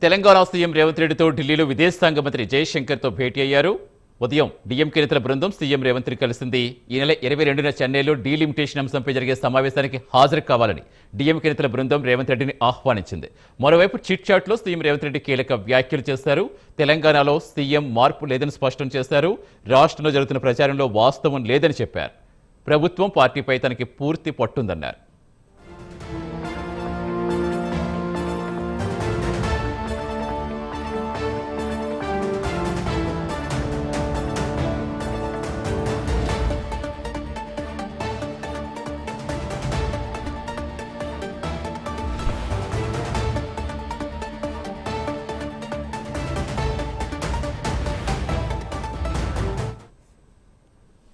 Telangana CM Revanth రెడ్డితో ఢిల్లీలో విదేశాంగ మంత్రి జయశంకర్తో భేటీ అయ్యారు. ఉదయం డీఎంకే నేతల బృందం సీఎం రేవంత్ రెడ్డి కలిసింది. ఈ నెల 22న చెన్నైలో డీలిమిటేషన్ అంశంపై జరిగే సమావేశానికి హాజరు కావాలని డీఎంకే నేతల బృందం రేవంత్ రెడ్డిని ఆహ్వానించింది. మరోవైపు చిట్ చాట్లో సీఎం రేవంత్ రెడ్డి కీలక వ్యాఖ్యలు చేశారు. తెలంగాణలో సీఎం మార్పు లేదని స్పష్టం చేశారు. రాష్ట్రంలో జరుగుతున్న ప్రచారంలో వాస్తవం లేదని చెప్పారు. ప్రభుత్వం పార్టీపై తనకి పూర్తి పట్టుందన్నారు.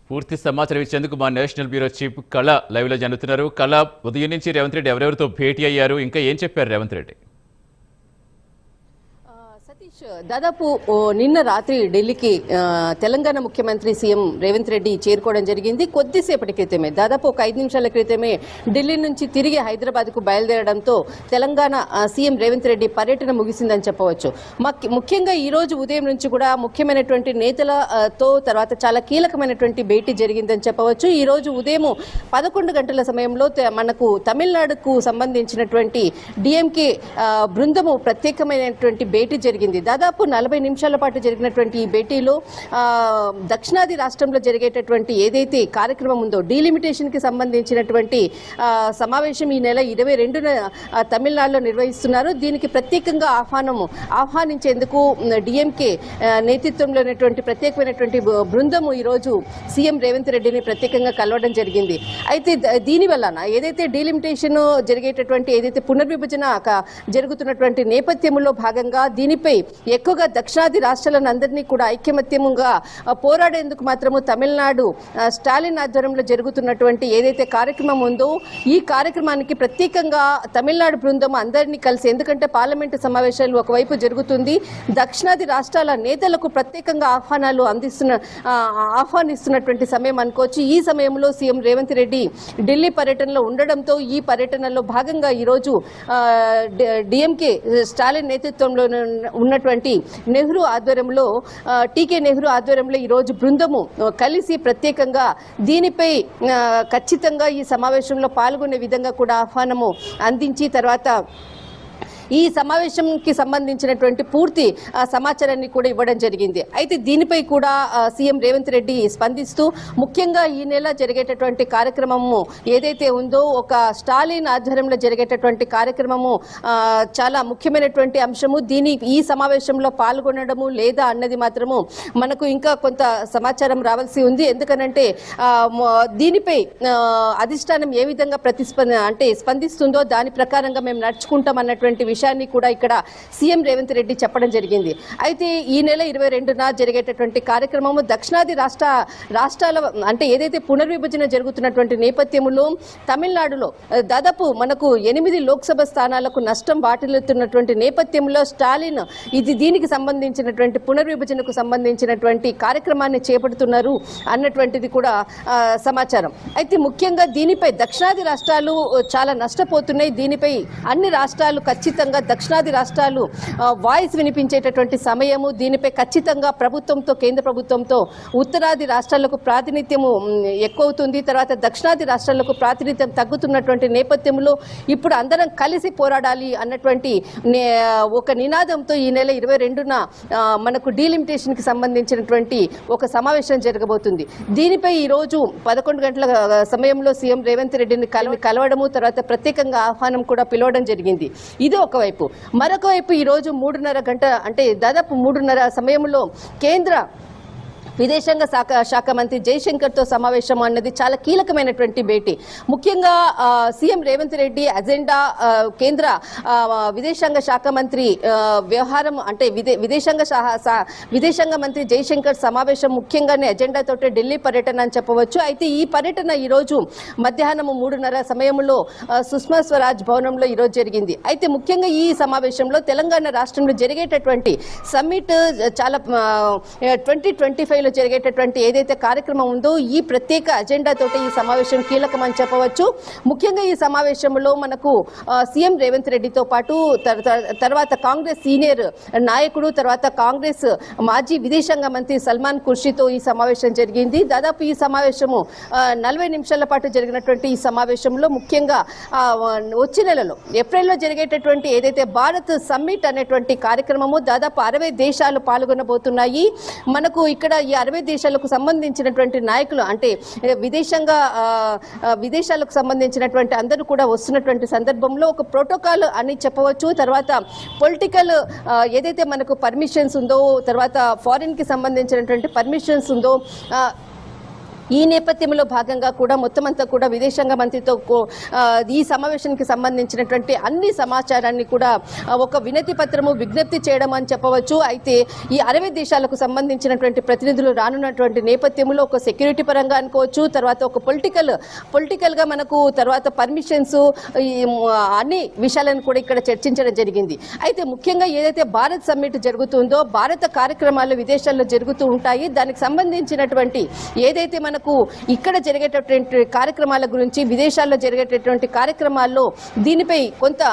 పూర్తి సమాచారం ఇచ్చేందుకు మా నేషనల్ బ్యూరో చీఫ్ కళ లైవ్ లో జరుగుతున్నారు. కళ, ఉదయం నుంచి రేవంత్ రెడ్డి ఎవరెవరితో భేటీ అయ్యారు, ఇంకా ఏం చెప్పారు రేవంత్ రెడ్డి? సతీష్, దాదాపు నిన్న రాత్రి ఢిల్లీకి తెలంగాణ ముఖ్యమంత్రి సీఎం రేవంత్ రెడ్డి చేరుకోవడం జరిగింది. కొద్దిసేపటి క్రితమే, దాదాపు ఒక 5 నిమిషాల క్రితమే ఢిల్లీ నుంచి తిరిగి హైదరాబాద్కు బయలుదేరడంతో తెలంగాణ సీఎం రేవంత్ రెడ్డి పర్యటన ముగిసిందని చెప్పవచ్చు. ముఖ్యంగా ఈ రోజు ఉదయం నుంచి కూడా ముఖ్యమైనటువంటి నేతలతో తర్వాత చాలా కీలకమైనటువంటి భేటీ జరిగిందని చెప్పవచ్చు. ఈ రోజు ఉదయం 11 గంటల సమయంలో మనకు తమిళనాడుకు సంబంధించినటువంటి డిఎంకే బృందము ప్రత్యేకమైనటువంటి భేటీ జరిగింది. దాదాపు 40 నిమిషాల పాటు జరిగినటువంటి ఈ భేటీలో దక్షిణాది రాష్ట్రంలో జరిగేటటువంటి ఏదైతే కార్యక్రమం ఉందో డీలిమిటేషన్ కి సంబంధించినటువంటి సమావేశం ఈ నెల 22న తమిళనాడులో నిర్వహిస్తున్నారు. దీనికి ప్రత్యేకంగా ఆహ్వానించేందుకు డిఎంకే నేతృత్వంలో ఉన్నటువంటి ప్రత్యేకమైనటువంటి బృందము ఈరోజు సీఎం రేవంత్ రెడ్డిని ప్రత్యేకంగా కలవడం జరిగింది. అయితే దీని వలన ఏదైతే డీలిమిటేషన్ జరిగేటటువంటి ఏదైతే పునర్విభజన జరుగుతున్నటువంటి నేపథ్యంలో భాగంగా దీనిపై ఎక్కువగా దక్షిణాది రాష్ట్రాలను అందరినీ కూడా ఐక్యమత్యంగా పోరాడేందుకు మాత్రము తమిళనాడు స్టాలిన్ ఆధ్వర్యంలో జరుగుతున్నటువంటి ఏదైతే కార్యక్రమం ఉందో ఈ కార్యక్రమానికి ప్రత్యేకంగా తమిళనాడు బృందం అందరినీ కలిసి, ఎందుకంటే పార్లమెంటు సమావేశాలు ఒకవైపు జరుగుతుంది, దక్షిణాది రాష్ట్రాల నేతలకు ప్రత్యేకంగా ఆహ్వానిస్తున్నటువంటి సమయం అనుకోవచ్చు. ఈ సమయంలో సీఎం రేవంత్ రెడ్డి ఢిల్లీ పర్యటనలో ఉండడంతో ఈ పర్యటనలో భాగంగా ఈరోజు డిఎంకే స్టాలిన్ నేతృత్వంలో ఉన్నటువంటి నెహ్రూ ఆధ్వర్యంలో టీకే నెహ్రూ ఆధ్వర్యంలో ఈరోజు బృందము కలిసి ప్రత్యేకంగా దీనిపై ఖచ్చితంగా ఈ సమావేశంలో పాల్గొనే విధంగా కూడా ఆహ్వానము అందించి తర్వాత ఈ సమావేశంకి సంబంధించినటువంటి పూర్తి సమాచారాన్ని కూడా ఇవ్వడం జరిగింది. అయితే దీనిపై కూడా సీఎం రేవంత్ రెడ్డి స్పందిస్తూ ముఖ్యంగా ఈ నెల జరిగేటటువంటి కార్యక్రమము ఏదైతే ఉందో ఒక స్టాలిన్ ఆధ్వర్యంలో జరిగేటటువంటి కార్యక్రమము చాలా ముఖ్యమైనటువంటి అంశము. ఈ సమావేశంలో పాల్గొనడము లేదా అన్నది మాత్రము మనకు ఇంకా కొంత సమాచారం రావాల్సి ఉంది. ఎందుకనంటే దీనిపై అధిష్టానం ఏ విధంగా స్పందిస్తుందో దాని ప్రకారంగా మేము నడుచుకుంటాం అన్నటువంటి విషయాన్ని కూడా ఇక్కడ సీఎం రేవంత్ రెడ్డి చెప్పడం జరిగింది. అయితే ఈ నెల 22న జరిగేటటువంటి కార్యక్రమము దక్షిణాది రాష్ట్రాల అంటే ఏదైతే పునర్విభజన జరుగుతున్నటువంటి నేపథ్యంలో తమిళనాడులో దాదాపు మనకు 8 లోక్సభ స్థానాలకు నష్టం వాటిల్లుతున్నటువంటి నేపథ్యంలో స్టాలిన్ దీనికి సంబంధించినటువంటి పునర్విభజనకు సంబంధించినటువంటి కార్యక్రమాన్ని చేపడుతున్నారు అన్నటువంటిది కూడా సమాచారం. అయితే ముఖ్యంగా దీనిపై దక్షిణాది రాష్ట్రాలు చాలా నష్టపోతున్నాయి. దీనిపై అన్ని రాష్ట్రాలు ఖచ్చితంగా దక్షిణాది రాష్ట్రాలు వాయిస్ వినిపించేటటువంటి సమయము. దీనిపై ఖచ్చితంగా ప్రభుత్వంతో కేంద్ర ప్రభుత్వంతో ఉత్తరాది రాష్ట్రాలకు ప్రాతినిధ్యము ఎక్కువవుతుంది. తర్వాత దక్షిణాది రాష్ట్రాలకు ప్రాతినిధ్యం తగ్గుతున్నటువంటి నేపథ్యంలో ఇప్పుడు అందరం కలిసి పోరాడాలి అన్నటువంటి ఒక నినాదంతో ఈ నెల 22న మనకు డీలిమిటేషన్ కి సంబంధించినటువంటి ఒక సమావేశం జరగబోతుంది. దీనిపై ఈ రోజు 11 గంటల సమయంలో సీఎం రేవంత్ రెడ్డిని కలవడము తర్వాత ప్రత్యేకంగా ఆహ్వానం కూడా పిలవడం జరిగింది. ఇది ఒకవైపు. మరొక వైపు ఈరోజు 3:30 గంట అంటే దాదాపు 3:30 సమయంలో కేంద్ర విదేశాంగ శాఖ మంత్రి జయశంకర్తో సమావేశం అన్నది చాలా కీలకమైనటువంటి భేటీ. ముఖ్యంగా సీఎం రేవంత్ రెడ్డి అజెండా కేంద్ర విదేశాంగ శాఖ మంత్రి వ్యవహారం అంటే విదేశాంగ మంత్రి జయశంకర్ సమావేశం ముఖ్యంగానే అజెండాతోటే ఢిల్లీ పర్యటన అని చెప్పవచ్చు. అయితే ఈ పర్యటన ఈరోజు మధ్యాహ్నం 3:30 సమయంలో సుష్మా స్వరాజ్ భవనంలో ఈరోజు జరిగింది. అయితే ముఖ్యంగా ఈ సమావేశంలో తెలంగాణ రాష్ట్రంలో జరిగేటటువంటి సమ్మిట్ చాలా 2025 దేశాల్లో జరిగేటటువంటి ఏదైతే కార్యక్రమం ఉందో ఈ ప్రత్యేక అజెండా తోటి ఈ సమావేశం కీలకమని చెప్పవచ్చు. ముఖ్యంగా ఈ సమావేశంలో మనకు సీఎం రేవంత్ రెడ్డితో పాటు తర్వాత కాంగ్రెస్ సీనియర్ నాయకుడు, తర్వాత కాంగ్రెస్ మాజీ విదేశాంగ మంత్రి సల్మాన్ ఖుర్షీతో ఈ సమావేశం జరిగింది. దాదాపు ఈ సమావేశము 40 నిమిషాల పాటు జరిగినటువంటి ఈ సమావేశంలో ముఖ్యంగా వచ్చే నెలలో ఏప్రిల్లో జరిగేటటువంటి ఏదైతే భారత్ సమ్మిట్ అనేటువంటి కార్యక్రమము దాదాపు 60 దేశాలు పాల్గొనబోతున్నాయి. మనకు ఇక్కడ ఈ 60 దేశాలకు సంబంధించినటువంటి నాయకులు అంటే విదేశాలకు సంబంధించినటువంటి అందరూ కూడా వస్తున్నటువంటి సందర్భంలో ఒక ప్రోటోకాల్ అని చెప్పవచ్చు. తర్వాత పొలిటికల్ ఏదైతే మనకు పర్మిషన్స్ ఉందో, తర్వాత ఫారిన్ కి సంబంధించినటువంటి పర్మిషన్స్ ఉందో, ఈ నేపథ్యంలో భాగంగా కూడా మొత్తం అంతా కూడా విదేశాంగ మంత్రితో ఈ సమావేశానికి సంబంధించినటువంటి అన్ని సమాచారాన్ని కూడా ఒక వినతి పత్రము విజ్ఞప్తి చేయడం అని చెప్పవచ్చు. అయితే ఈ 60 దేశాలకు సంబంధించినటువంటి ప్రతినిధులు రానున్నటువంటి నేపథ్యంలో ఒక సెక్యూరిటీ పరంగా అనుకోవచ్చు, తర్వాత ఒక పొలిటికల్గా మనకు తర్వాత పర్మిషన్స్, అన్ని విషయాలను కూడా ఇక్కడ చర్చించడం జరిగింది. అయితే ముఖ్యంగా ఏదైతే భారత్ సమ్మిట్ జరుగుతుందో, భారత కార్యక్రమాలు విదేశాల్లో జరుగుతూ ఉంటాయి. దానికి సంబంధించినటువంటి ఏదైతే మనకు ఇక్కడ జరిగేటటువంటి కార్యక్రమాల గురించి, విదేశాల్లో జరిగేటటువంటి కార్యక్రమాల్లో దీనిపై కొంత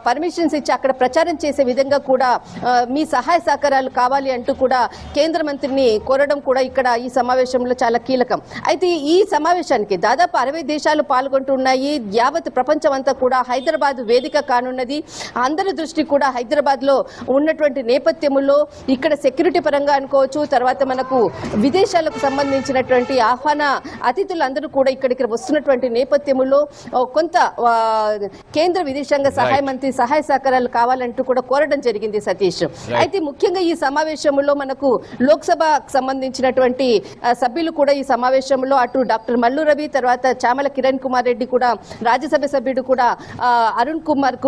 పర్మిషన్స్ ఇచ్చి అక్కడ ప్రచారం చేసే విధంగా కూడా మీ సహాయ సహకారాలు కావాలి అంటూ కూడా కేంద్ర మంత్రిని కోరడం కూడా ఇక్కడ ఈ సమావేశంలో చాలా కీలకం. అయితే ఈ సమావేశానికి దాదాపు 60 దేశాలు పాల్గొంటున్నాయి. యావత్ ప్రపంచం అంతా కూడా హైదరాబాద్ వేదిక కానున్నది. అందరి దృష్టి కూడా హైదరాబాద్ లో ఉన్నటువంటి నేపథ్యంలో ఇక్కడ సెక్యూరిటీ పరంగా అనుకోవచ్చు, తర్వాత మనకు విదేశాలకు సంబంధించినటువంటి ఆహ్వాన అతిథులందరూ కూడా ఇక్కడికి వస్తున్నటువంటి నేపథ్యంలో కొంత కేంద్ర విదేశాంగ సహాయ మంత్రి సహాయ సహకారాలు కావాలంటూ కూడా కోరడం జరిగింది సతీష్. అయితే ముఖ్యంగా ఈ సమావేశంలో మనకు లోక్సభకు సంబంధించినటువంటి సభ్యులు కూడా ఈ సమావేశంలో అటు డాక్టర్ మల్లు రవి, తర్వాత చామల కిరణ్ కుమార్ రెడ్డి కూడా, రాజ్యసభ సభ్యుడు కూడా అరుణ్ కుమార్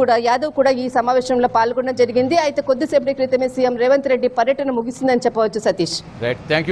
కూడా యాదవ్ కూడా ఈ సమావేశంలో పాల్గొనడం జరిగింది. అయితే కొద్దిసేపటి క్రితమే సీఎం రేవంత్ రెడ్డి పర్యటన ముగిసిందని చెప్పవచ్చు సతీష్. Right, thank you.